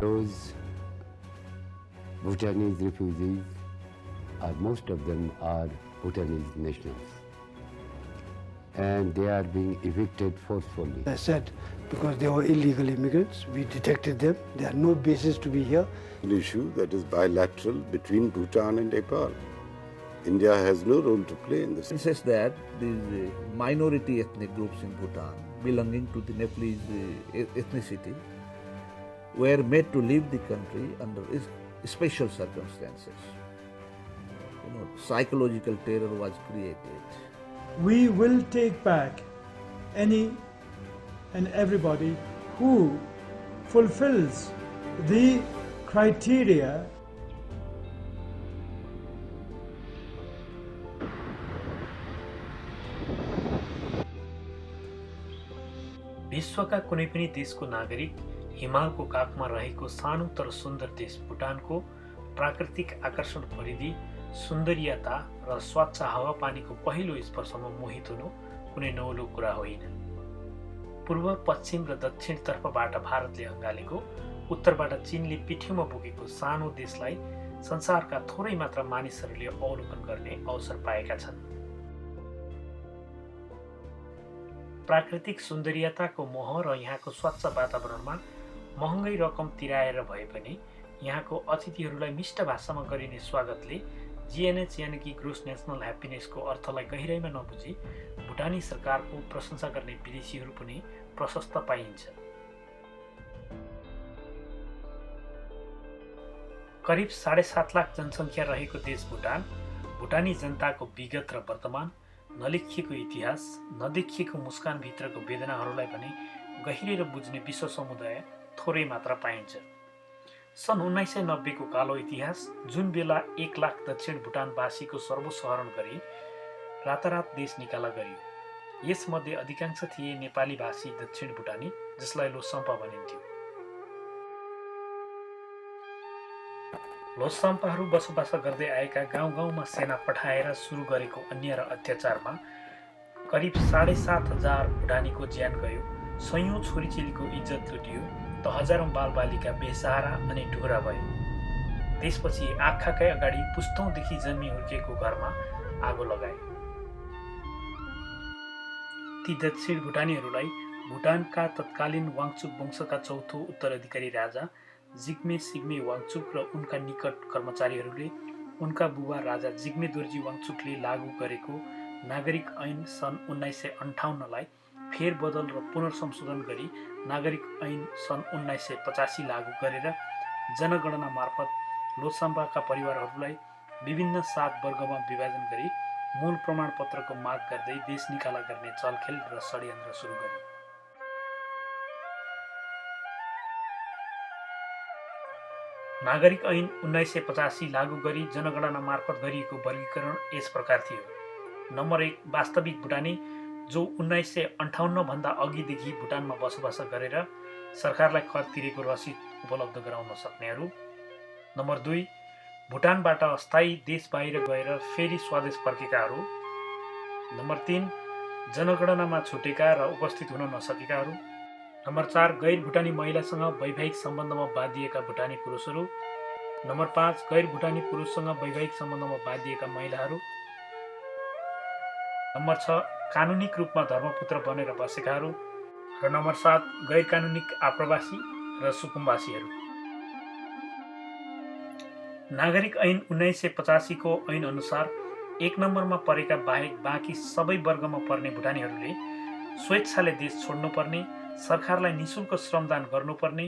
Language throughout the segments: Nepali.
Those Bhutanese refugees, most of them are Bhutanese nationals, and they are being evicted forcefully. I said, because they were illegal immigrants, we detected them. There are no basis to be here. An issue that is bilateral between Bhutan and Nepal. India has no role to play in this. It says that these minority ethnic groups in Bhutan belonging to the Nepalese ethnicity were made to leave the country under special circumstances. Psychological terror was created. We will take back any and everybody who fulfills the criteria विश्वका कुनै पनि देशको नागरिक हिमालको काखमा रहेको सानो तर सुन्दर देश भुटानको प्राकृतिक आकर्षण परिधि सुन्दरियता र स्वच्छ हावापानीको पहिलो स्पर्शमा मोहित हुनु कुनै नौलो कुरा होइन। पूर्व पश्चिम र दक्षिणतर्फबाट भारतले अँगालेको उत्तरबाट चीनले पिठ्यौमा बोकेको सानो देशलाई संसारका थोरै मात्र मानिसहरूले अवलोकन गर्ने अवसर पाएका छन्। प्राकृतिक सुन्दरियताको मोह र यहाँको स्वच्छ वातावरणमा महँगै रकम तिराएर भए पनि यहाँको अतिथिहरूलाई मिष्ट भाषामा गरिने स्वागतले जीएनएच यानि कि ग्रोस नेसनल ह्याप्पिनेसको अर्थलाई गहिराइमा नबुझी भुटानी सरकारको प्रशंसा गर्ने विदेशीहरू पनि प्रशस्त पाइन्छ। करिब 7.5 लाख जनसङ्ख्या रहेको देश भुटान, भुटानी जनताको विगत र वर्तमान, नलेखिएको इतिहास, नदेखिएको मुस्कानभित्रको वेदनाहरूलाई पनि गहिरेर बुझ्ने विश्व समुदाय थोरै मात्र पाइन्छ। सन् 1990 को कालो इतिहास जुन बेला 1 लाख दक्षिण भुटानवासीको सर्वसहरण गरी रातारात देश निकाला गरियो। यसमध्ये अधिकांश थिए नेपाली भाषी दक्षिण भुटानी, जसलाई लोसाम्पा भनिन्थ्यो। लोसाम्पाहरू बसोबास गर्दै आएका गाउँ-गाउँमा सेना पठाएर सुरु गरेको अन्याय र अत्याचारमा करिब 7,500 भुटानीको ज्यान गयो, सयौं छोरीचेलीको इज्जत लुटियो, त हजारौं बालबालिका बेसहारा अनि ढुरा भए। त्यसपछि आँखाकै अगाडि पुस्तौंदेखि जन्मी हुर्केको घरमा आगो लगाए। ती दक्षिण भुटानीहरूलाई भुटानका तत्कालीन वाङचुक वंशका चौथो उत्तराधिकारी राजा जिग्मे सिग्मे वाङचुक र उनका निकट कर्मचारीहरूले उनका बुबा राजा जिग्मे दोर्जी वाङचुकले लागू गरेको नागरिक ऐन सन् 1958 लाई फेरबदल र पुनर्संशोधन गरी नागरिक ऐन सन् 1985 लागू गरेर जनगणना मार्फत लोसाम्पाका परिवारहरूलाई विभिन्न 7 वर्गमा विभाजन गरी मूल प्रमाणपत्रको माग गर्दै देश निकाला गर्ने चलखेल र षड्यन्त्र सुरु गरे। नागरिक ऐन 1985 लागू गरी जनगणना मार्फत गरिएको वर्गीकरण यस प्रकार थियो। नम्बर 1, वास्तविक भुटानी जो 1958 भन्दा अघिदेखि भुटानमा बसोबास गरेर सरकारलाई कर तिरेको रसिद उपलब्ध गराउन सक्नेहरू। नम्बर 2, भुटानबाट अस्थायी देश बाहिर गएर फेरि स्वदेश फर्केकाहरू। नम्बर 3, जनगणनामा छुटेका र उपस्थित हुन नसकेकाहरू। नम्बर 4, गैर भुटानी महिलासँग वैवाहिक सम्बन्धमा बाँधिएका भुटानी पुरुषहरू। नम्बर 5, गैर भुटानी पुरुषसँग वैवाहिक सम्बन्धमा बाँधिएका महिलाहरू। नम्बर 6, कानुनिक रूपमा धर्मपुत्र बनेर बसेकाहरू। र नम्बर 7, गैर कानुनिक आप्रवासी र सुकुम्बासीहरू। नागरिक ऐन 1985 को ऐन अनुसार 1 नम्बरमा परेका बाहेक बाँकी सबै वर्गमा पर्ने भुटानीहरूले स्वेच्छाले देश छोड्नुपर्ने, सरकारलाई निशुल्क श्रमदान गर्नुपर्ने,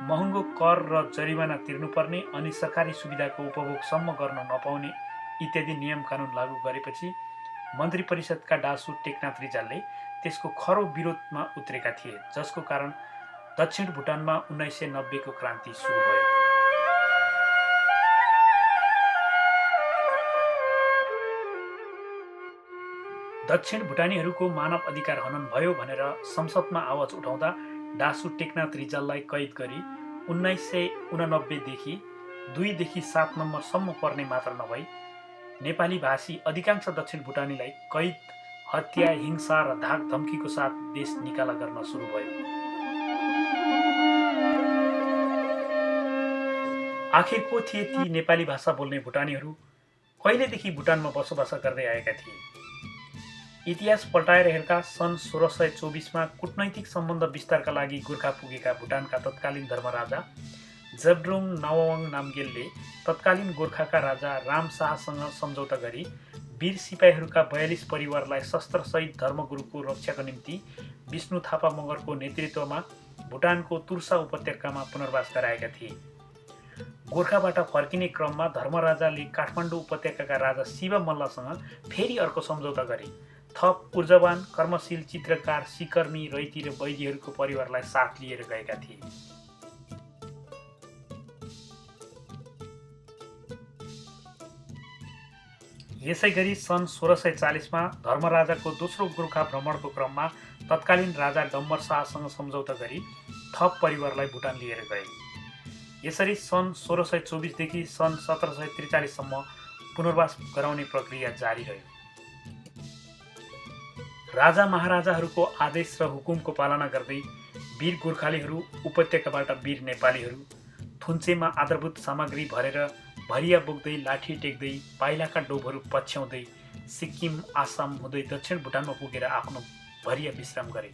महँगो कर र जरिवाना तिर्नुपर्ने अनि सरकारी सुविधाको उपभोगसम्म गर्न नपाउने इत्यादि नियम कानुन लागू गरेपछि मन्त्री परिषदका डासु टेकनाथ रिजालले त्यसको खरो विरोधमा उत्रेका थिए, जसको कारण दक्षिण भुटानमा 1990 को क्रान्ति सुरु भयो। दक्षिण भुटानीहरूको मानव अधिकार हनन भयो भनेर संसदमा आवाज उठाउँदा डासु टेकनाथ रिजाललाई कैद गरी 1989 देखि 2 देखि 7 नम्बरसम्म पर्ने मात्र नभई नेपाली भाषी अधिकांश दक्षिण भुटानीलाई कैद, हत्या, हिंसा र धाक धम्कीको साथ देश निकाला गर्न सुरु भयो। आखिर को थिए ती नेपाली भाषा बोल्ने भुटानीहरू? कहिलेदेखि भुटानमा बसोबास गर्दै आएका थिए? इतिहास पल्टाएर हेर्दा सन् 1624मा कूटनैतिक सम्बन्ध विस्तारका लागि गोर्खा पुगेका भुटानका तत्कालीन धर्मराजा जबड्रुङ नववाङ नामगेलले तत्कालीन गोर्खाका राजा राम शाहसँग सम्झौता गरी वीर सिपाहीहरूका 42 परिवारलाई शस्त्रसहित धर्मगुरुको रक्षाको निम्ति विष्णु थापा मगरको नेतृत्वमा भुटानको तुर्सा उपत्यकामा पुनर्वास गराएका थिए। गोर्खाबाट फर्किने क्रममा धर्मराजाले काठमाडौँ उपत्यकाका राजा शिव मल्लसँग फेरि अर्को सम्झौता गरे। थप ऊर्जावान, कर्मशील चित्रकार, सिकर्मी, रैती र वैदीहरूको परिवारलाई साथ लिएर गएका थिए। यसैगरी सन् 1640मा धर्मराजाको दोस्रो गोर्खा भ्रमणको क्रममा तत्कालीन राजा डम्बर शाहसँग सम्झौता गरी थप परिवारलाई भुटान लिएर गए। यसरी सन् 1624 देखि सन् 1743 सम्म पुनर्वास गराउने प्रक्रिया जारी रह्यो। राजा महाराजाहरूको आदेश र हुकुमको पालना गर्दै वीर गोर्खालीहरू, उपत्यकाबाट वीर नेपालीहरू थुन्चेमा आधारभूत सामग्री भरेर भरिया बोक्दै, लाठी टेक्दै, पाइलाका डोबहरू पछ्याउँदै सिक्किम, आसाम हुँदै दक्षिण भुटानमा पुगेर आफ्नो भरिया विश्राम गरे।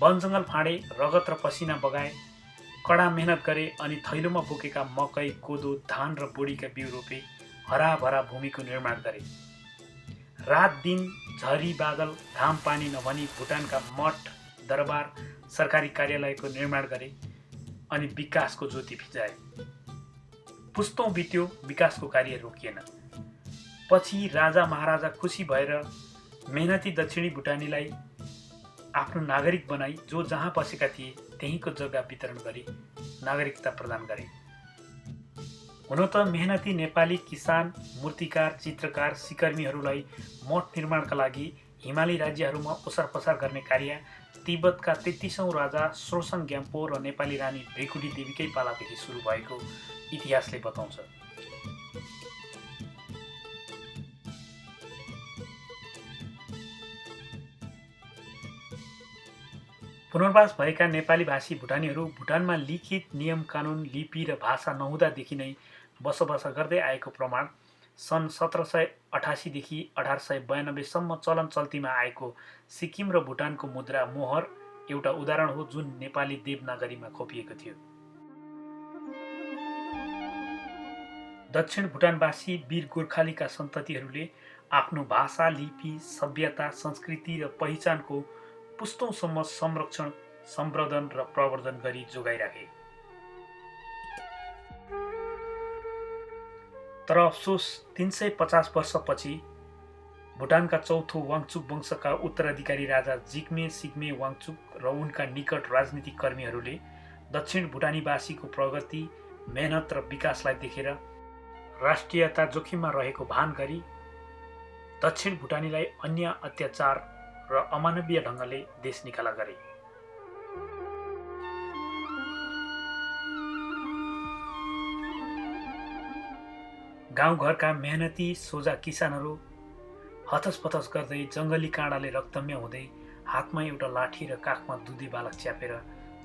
वन जङ्गल फाँडे, रगत र पसिना बगाए, कडा मेहनत गरे अनि थैलोमा बोकेका मकै, कोदो, धान र बोडीका बिउ रोपे, हराभरा भूमिको निर्माण गरे। रात दिन झरी बादल घाम पानी नभनी भुटानका मठ, दरबार, सरकारी कार्यालयको निर्माण गरे अनि विकासको ज्योति फिजाए। पुस्तौं बित्यो, विकासको कार्य रोकिएन। पछि राजा महाराजा खुसी भएर मेहनती दक्षिणी भुटानीलाई आफ्नो नागरिक बनाई जो जहाँ बसेका थिए त्यहीँको जग्गा वितरण गरी नागरिकता प्रदान गरे। हुन त मेहनती नेपाली किसान, मूर्तिकार, चित्रकार, सिकर्मीहरूलाई मठ निर्माणका लागि हिमाली राज्यहरूमा ओसार पसार गर्ने कार्य तिब्बतका 33औं राजा स्रोसङ ग्याम्पो र नेपाली रानी भेकुडी देवीकै पालादेखि सुरु भएको इतिहासले बताउँछ। पुनर्वास भएका नेपाली भाषी भुटानीहरू भुटानमा लिखित नियम कानुन, लिपि र भाषा नहुँदादेखि नै बसोबास गर्दै आएको प्रमाण सन् 1788 देखि 1892 सम्म चलन चल्तीमा आएको सिक्किम र भुटानको मुद्रा मोहर एउटा उदाहरण हो जुन नेपाली देवनागरीमा खोपिएको थियो। दक्षिण भुटानवासी वीर गोर्खालीका सन्ततिहरूले आफ्नो भाषा, लिपि, सभ्यता, संस्कृति र पहिचानको पुस्तौंसम्म संरक्षण, सम्वर्धन र प्रवर्धन गरी जोगाइराखे। तर अफसोस 350 वर्षपछि भुटानका चौथो वाङचुक वंशका उत्तराधिकारी राजा जिग्मे सिग्मे वाङचुक र उनका निकट राजनीतिक कर्मीहरूले दक्षिण भुटानीवासीको प्रगति, मेहनत र विकासलाई देखेर राष्ट्रियता जोखिममा रहेको भान गरी दक्षिण भुटानीलाई अन्य अत्याचार र अमानवीय ढङ्गले देश निकाला गरे। गाउँघरका मेहनती सोझा किसानहरू हतसपतस गर्दै जङ्गली काँडाले रक्तम्य हुँदै हातमा एउटा लाठी र काखमा दुधे बालक च्यापेर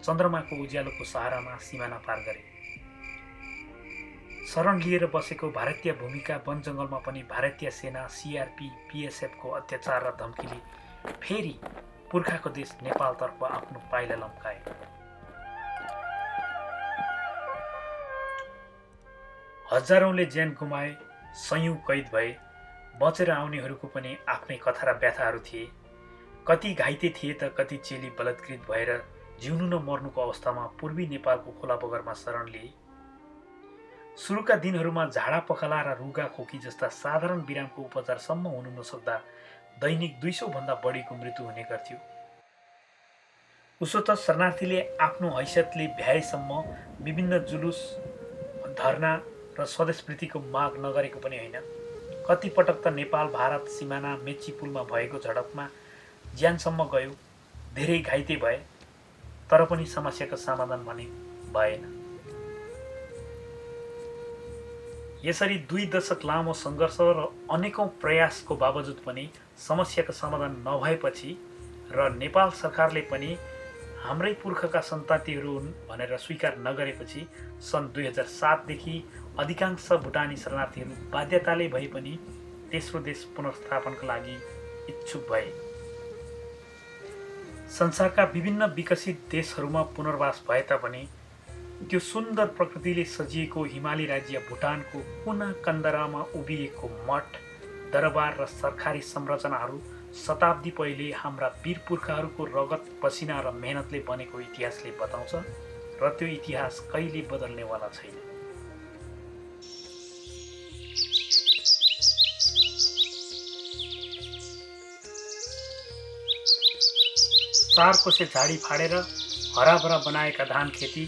चन्द्रमाको उज्यालोको सहारामा सिमाना पार गरे। शरण लिएर बसेको भारतीय भूमिका वन जङ्गलमा पनि भारतीय सेना, सीआरपी, बीएसएफको अत्याचार र धम्कीले फेरि पुर्खाको देश नेपालतर्फ आफ्नो पाइला लम्काए। हजारौंले ज्यान गुमाए, सयौं कैद भए, बचेर आउनेहरूको पनि आफ्नै कथा र व्यथाहरू थिए। कति घाइते थिए त कति चेली बलात्कृत भएर जिउनु न मर्नुको अवस्थामा पूर्वी नेपालको खोला बगरमा शरण लिए। सुरुका दिनहरूमा झाडा पखाला र रुगा खोकी जस्ता साधारण बिरामको उपचारसम्म हुनु नसक्दा दैनिक 200 भन्दा बढीको मृत्यु हुने गर्थ्यो। उसो त शरणार्थीले आफ्नो हैसियतले भ्याएसम्म विभिन्न जुलुस, धरना र स्वदेशप्रीतिको माग नगरेको पनि होइन। कति पटक त नेपाल भारत सिमाना मेची पुलमा भएको झडपमा ज्यानसम्म गयो, धेरै घाइते भए, तर पनि समस्याको समाधान भने भएन। यसरी 2 दशक लामो सङ्घर्ष र अनेकौं प्रयासको बावजुद पनि समस्याको समाधान नभएपछि र नेपाल सरकारले पनि हाम्रै पुर्खाका सन्ततिहरू हुन् भनेर स्वीकार नगरेपछि सन् 2007 देखि अधिकांश भुटानी शरणार्थीहरू बाध्यताले भए पनि तेस्रो देश पुनर्स्थापनको लागि इच्छुक भए। संसारका विभिन्न विकसित देशहरूमा पुनर्वास भए तापनि त्यो सुन्दर प्रकृतिले सजिएको हिमाली राज्य भुटानको कुना कन्दरामा उभिएको मठ, दरबार र सरकारी संरचनाहरू शताब्दी पहिले हाम्रा वीर पुर्खाहरूको रगत, पसिना र मेहनतले बनेको इतिहासले बताउँछ र त्यो इतिहास कहिले बदल्नेवाला छैन। चार कोसे झाडी फाडेर हराभरा बनाएका धान खेती,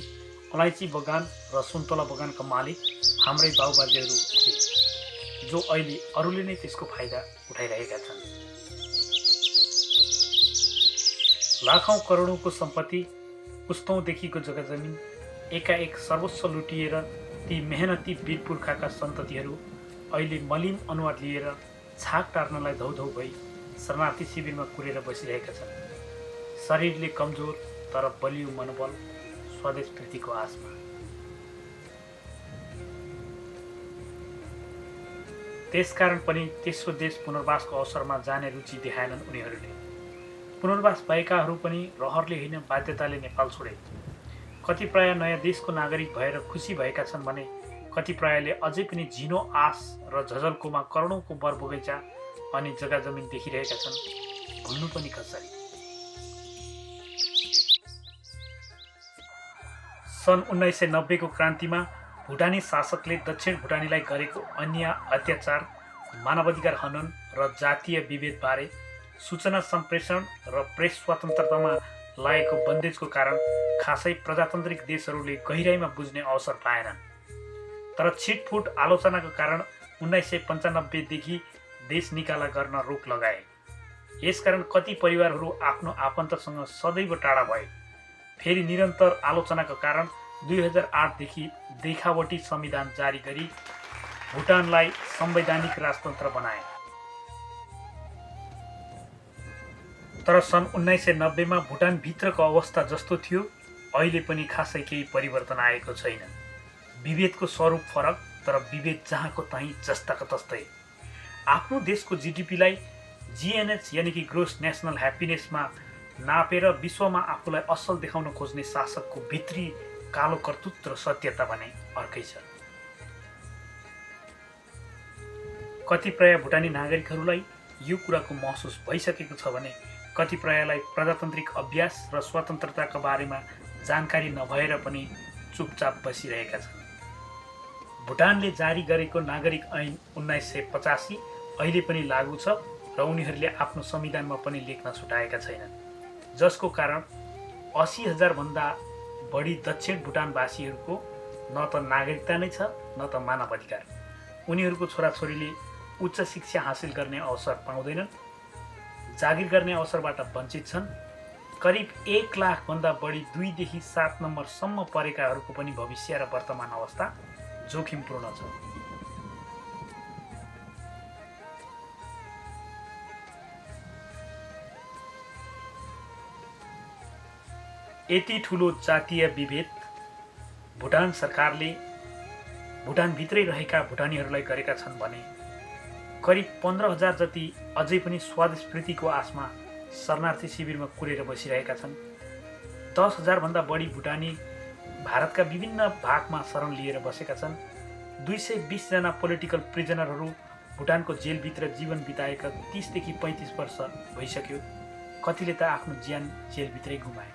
अलैँची बगान र सुन्तला बगानका मालिक हाम्रै बाउबाजेहरू थिए, जो अहिले अरूले नै त्यसको फाइदा उठाइरहेका छन्। लाखौं करोडौंको सम्पत्ति, पुस्तौंदेखिको जग्गा जमिन एकाएक सर्वस्व लुटिएर ती मेहनती वीर पुर्खाका सन्ततिहरू अहिले मलिन अनुहार लिएर छाक टार्नलाई धौधौ भई शरणार्थी शिविरमा कुरेर बसिरहेका छन्। शरीरले कमजोर तर बलियो मनोबल, स्वदेश प्रीतिको आशमा। त्यसकारण पनि तेस्रो देश पुनर्वासको अवसरमा जाने रुचि देखाएनन् उनीहरूले। पुनर्वास भएकाहरू पनि रहरले होइन बाध्यताले नेपाल छोडे। कतिपय नयाँ देशको नागरिक भएर खुसी भएका छन् भने कतिपयले अझै पनि झिनो आश र झझल्कोमा करोडौंको बर बगैँचा अनि जग्गा जमिन देखिरहेका छन्। भुल्नु पनि कसरी। सन् 1990 को क्रान्तिमा भुटानी शासकले दक्षिण भुटानीलाई गरेको अन्याय, अत्याचार, मानवाधिकार हनन र जातीय विभेदबारे सूचना सम्प्रेषण र प्रेस स्वतन्त्रतामा लागेको बन्देजको कारण खासै प्रजातान्त्रिक देशहरूले गहिराईमा बुझ्ने अवसर पाएनन्। तर छिटफुट आलोचनाको कारण 1995 देखि देश निकाला गर्न रोक लगाए। यसकारण कति परिवारहरू आफ्नो आफन्तसँग सदैव टाढा भए। फेरि निरन्तर आलोचनाका कारण 2008 देखि देखावटी संविधान जारी गरी भुटानलाई संवैधानिक राजतन्त्र बनाए। तर सन् 1990 मा भुटान भित्रको अवस्था जस्तो थियो अहिले पनि खासै केही परिवर्तन आएको छैन। विभेदको स्वरूप फरक, तर विभेद जहाँको तहीँ जस्ताको तस्तै। आफ्नो देशको जीडीपीलाई जीएनएच यानि कि ग्रोस नेसनल ह्याप्पिनेसमा नापेर विश्वमा आफूलाई असल देखाउन खोज्ने शासकको भित्री कालो कर्तुत र सत्यता भने अर्कै छ। कतिपय भुटानी नागरिकहरूलाई यो कुराको महसुस भइसकेको छ भने कतिपयलाई प्रजातान्त्रिक अभ्यास र स्वतन्त्रताका बारेमा जानकारी नभएर पनि चुपचाप बसिरहेका छन्। भुटानले जारी गरेको नागरिक ऐन 1985 अहिले पनि लागू छ र उनीहरूले आफ्नो संविधानमा पनि लेख्न छुटाएका छैनन्, जसको कारण 80,000 भन्दा बढी दक्षिण भुटानवासीहरूको न त नागरिकता नै छ न त मानव अधिकार। उनीहरूको छोराछोरीले उच्च शिक्षा हासिल गर्ने अवसर पाउँदैनन्, जागिर गर्ने अवसरबाट वञ्चित छन्। करिब 1 लाख भन्दा बढी 2 देखि 7 नम्बरसम्म परेकाहरूको पनि भविष्य र वर्तमान अवस्था जोखिमपूर्ण छ। यति ठुलो जातीय विभेद भुटान सरकारले भुटानभित्रै रहेका भुटानीहरूलाई गरेका छन् भने करिब 15,000 जति अझै पनि स्वदेश प्रीतिको आशमा शरणार्थी शिविरमा कुरेर बसिरहेका छन्। 10,000 भन्दा बढी भुटानी भारतका विभिन्न भागमा शरण लिएर बसेका छन्। 220 जना पोलिटिकल प्रिजनरहरू भुटानको जेलभित्र जीवन बिताएका 30 देखि 35 वर्ष भइसक्यो। कतिले त आफ्नो ज्यान जेलभित्रै गुमाए।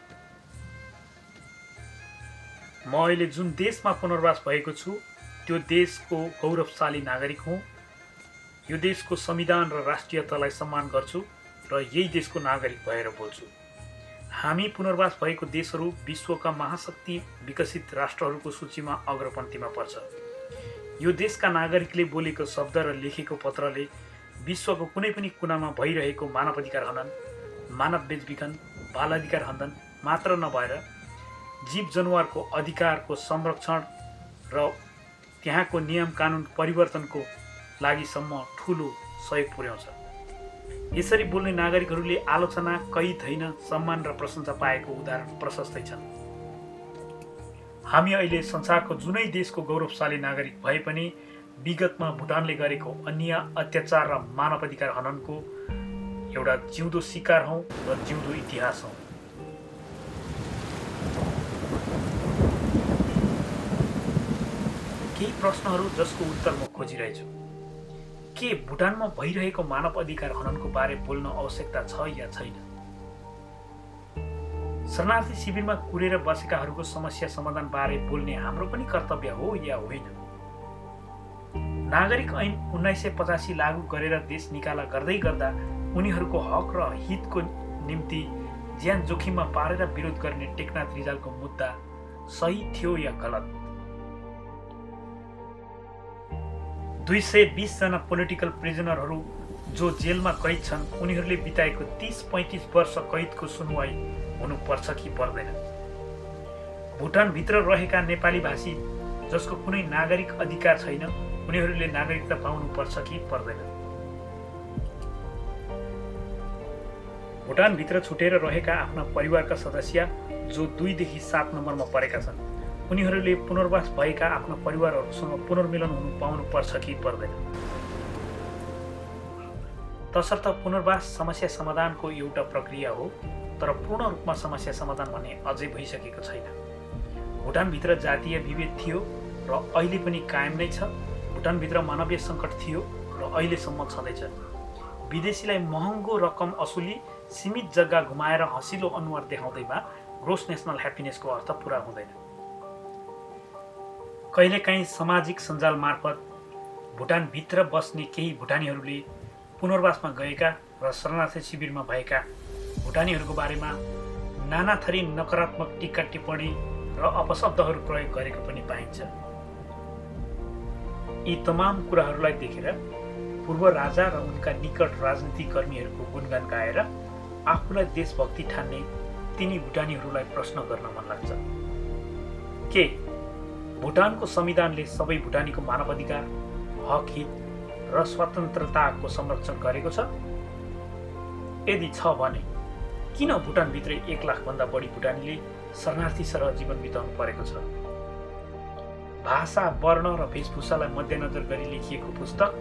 म अहिले जुन देशमा पुनर्वास भएको छु त्यो देशको गौरवशाली नागरिक हुँ। यो देशको संविधान र राष्ट्रियतालाई सम्मान गर्छु र यही देशको नागरिक भएर बोल्छु। हामी पुनर्वास भएको देशहरू विश्वका महाशक्ति विकसित राष्ट्रहरूको सूचीमा अग्रपन्थीमा पर्छ। यो देशका नागरिकले बोलेको शब्द र लेखेको पत्रले विश्वको कुनै पनि कुनामा भइरहेको मानवाधिकार हनन, मानव बेचबिखन, बाल अधिकार हनन मात्र नभएर जीव जनावरको अधिकारको संरक्षण र त्यहाँको नियम कानुन परिवर्तनको लागिसम्म ठूलो सहयोग पुर्याउँछ। यसरी बोल्ने नागरिकहरूले आलोचना, कैद होइन सम्मान र प्रशंसा पाएको उदाहरण प्रशस्तै छन्। हामी अहिले संसारको जुनै देशको गौरवशाली नागरिक भए पनि विगतमा भुटानले गरेको अन्याय, अत्याचार र मानवाधिकार हननको एउटा जिउँदो शिकार हौँ र जिउँदो इतिहास हौँ। केही प्रश्नहरू जसको उत्तर म खोजिरहेछु। के भुटानमा भइरहेको मानव अधिकार हननको बारे बोल्न आवश्यकता छ या छैन? शरणार्थी शिविरमा कुरेर बसेकाहरूको समस्या समाधान बारे बोल्ने हाम्रो पनि कर्तव्य हो या होइन? नागरिक ऐन 1985 लागू गरेर देश निकाला गर्दै गर्दा उनीहरूको हक र हितको निम्ति ज्यान जोखिममा पारेर विरोध गर्ने टेकनाथ रिजालको मुद्दा सही थियो या गलत? 220 जना पोलिटिकल प्रिजनरहरू जो जेलमा कैद छन् उनीहरूले बिताएको 30-35 वर्ष कैदको सुनवाई हुनुपर्छ कि पर्दैन? भुटानभित्र रहेका नेपाली भाषी जसको कुनै नागरिक अधिकार छैन उनीहरूले नागरिकता पाउनुपर्छ कि पर्दैन? भुटानभित्र छुटेर रहेका आफ्ना परिवारका सदस्य जो 2 देखि 7 नम्बरमा परेका छन् उनीहरूले पुनर्वास भएका आफ्ना परिवारहरूसँग पुनर्मिलन हुनु पाउनुपर्छ कि पर्दैन? तसर्थ पुनर्वास समस्या समाधानको एउटा प्रक्रिया हो, तर पूर्ण रूपमा समस्या समाधान भने अझै भइसकेको छैन। भुटानभित्र जातीय विभेद थियो र अहिले पनि कायम नै छ। भुटानभित्र मानवीय सङ्कट थियो र अहिलेसम्म छँदैछ। विदेशीलाई महँगो रकम असुली सीमित जग्गा घुमाएर हँसिलो अनुहार देखाउँदैमा ग्रोस नेसनल ह्याप्पिनेसको अर्थ पुरा हुँदैन। कहिलेकाहीँ सामाजिक सञ्जाल मार्फत भुटानभित्र बस्ने केही भुटानीहरूले पुनर्वासमा गएका र शरणार्थी शिविरमा भएका भुटानीहरूको बारेमा नाना थरी नकारात्मक टिक्का टिप्पणी र अपशब्दहरू प्रयोग गरेको पनि पाइन्छ। यी तमाम कुराहरूलाई देखेर पूर्व राजा र उनका निकट राजनीतिक कर्मीहरूको गुणगान गाएर आफूलाई देशभक्ति ठान्ने तिनी भुटानीहरूलाई प्रश्न गर्न मन लाग्छ। के भुटानको संविधानले सबै भुटानीको मानवाधिकार, हक, हित र स्वतन्त्रताको संरक्षण गरेको छ? यदि छ भने किन भुटानभित्रै 1 लाखभन्दा बढी भुटानीले शरणार्थी सरह जीवन बिताउनु परेको छ? भाषा, वर्ण र वेशभूषालाई मध्यनजर गरी लेखिएको पुस्तक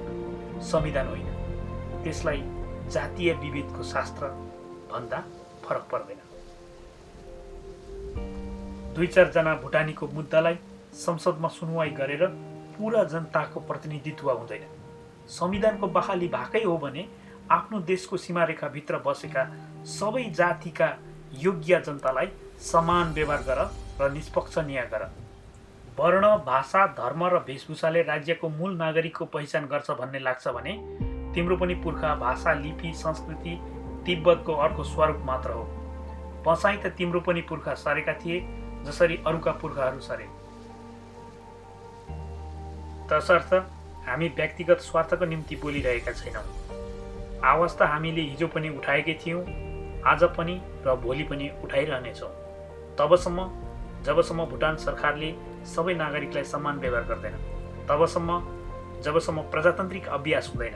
संविधान होइन। त्यसलाई जातीय विभेदको शास्त्र भन्दा फरक पर्दैन। 2-4 जना भुटानीको मुद्दालाई संसदमा सुनवाई गरेर पूरा जनताको प्रतिनिधित्व हुँदैन। संविधानको बहाली भएकै हो भने आफ्नो देशको सीमारेखाभित्र बसेका सबै जातिका योग्य जनतालाई समान व्यवहार गर र निष्पक्ष न्याय गर। वर्ण, भाषा, धर्म र वेशभूषाले राज्यको मूल नागरिकको पहिचान गर्छ भन्ने लाग्छ भने तिम्रो पनि पुर्खा, भाषा, लिपि, संस्कृति तिब्बतको अर्को स्वरूप मात्र हो। बसाई त तिम्रो पनि पुर्खा सरेका थिए जसरी अरूका पुर्खाहरू सरे। तसर्थ हामी व्यक्तिगत स्वार्थको निम्ति बोलिरहेका छैनौँ। आवाज त हामीले हिजो पनि उठाएकै थियौँ, आज पनि र भोलि पनि उठाइरहनेछौँ। जबसम्म भुटान सरकारले सबै नागरिकलाई समान व्यवहार गर्दैन, जबसम्म प्रजातान्त्रिक अभ्यास हुँदैन,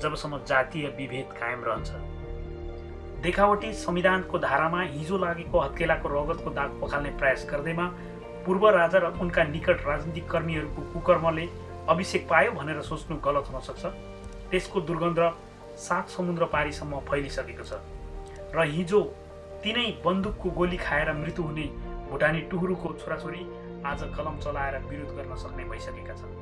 जबसम्म जातीय विभेद कायम रहन्छ। देखावटी संविधानको धारामा हिजो लागेको हत्केलाको रगतको दाग पखाल्ने प्रयास गर्दैमा पूर्व राजा र उनका निकट राजनीतिक कर्मीहरूको कुकर्मले अभिषेक पायो भनेर सोच्नु गलत हुन सक्छ। त्यसको दुर्गन्ध 7 समुद्र पारीसम्म फैलिसकेको छ र हिजो तिनै बन्दुकको गोली खाएर मृत्यु हुने भुटानी टुहुरुको छोराछोरी आज कलम चलाएर विरोध गर्न सक्ने भइसकेका छन्।